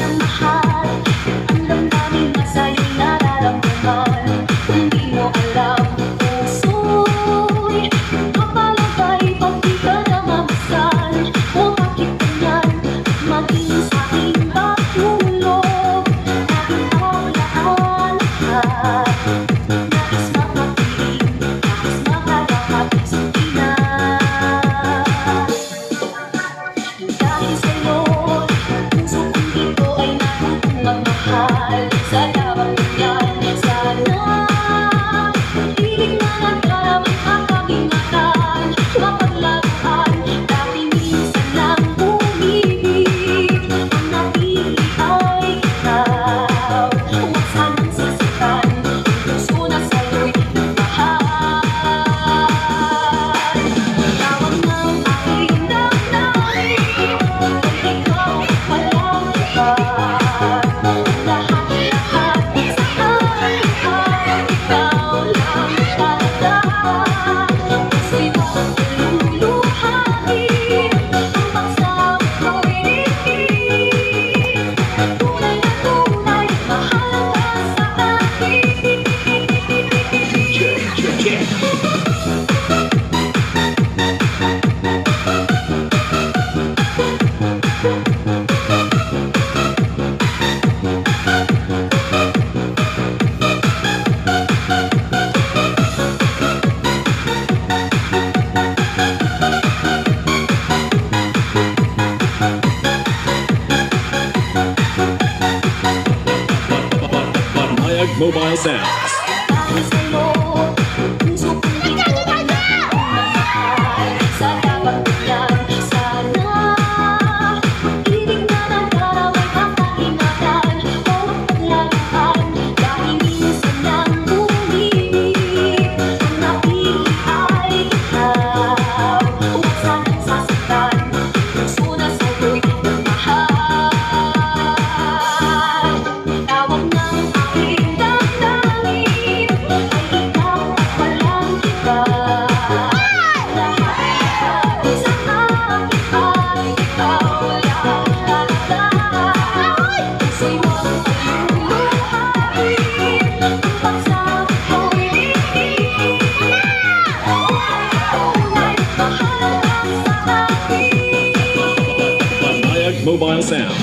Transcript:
ng mahal. Ang damdamin na sa'yo'y nararamdaman. Hindi mo alam, puso'y kapalagay pag di ka namamasal. O bakit ganyan maging sa'king patulog? Dahil ang lahat nais mapapiling, nais makalakad sa Pinas. Dahil sa'yo, puso kong ito ay natutong magmahal. Sa labang yan, sana hilig na nagkaramay ang kamingatan. Mapaglaruan, dati minsan lang umibig. Ang napili ay ikaw. Huwag sanang sasaktan, puso na sa'yo'y nagmahal. Tawag ng aking damdamin, ikaw walang iba. Lahat-lahat sa akin ay ikaw lang talaga. Puso'y bakit luluhain, ang pagsama ko'y ibig. Tunay na tunay, mahal ka sa akin. Banayad Mobile Sounds. Dahil sa'yo, puso kong ito ay nagmamahal. Sa labang yan, sana hilig na nagkaramay ang kaingatan. O paglaruan, dahil minsan lang umibig. Ang napili ay ikaw. Huwag sanang sasaktan, puso na sa'yo'y nagmahal. Tawag ng aking damdamin ay ikaw at walang iba. Lahat-lahat sa akin ay ikaw lang talaga. Puso'y huwag pagluluhain, ang pagsama ko'y ibig. Tunay, mahal ka sa akin. Banayad Mobile Sounds.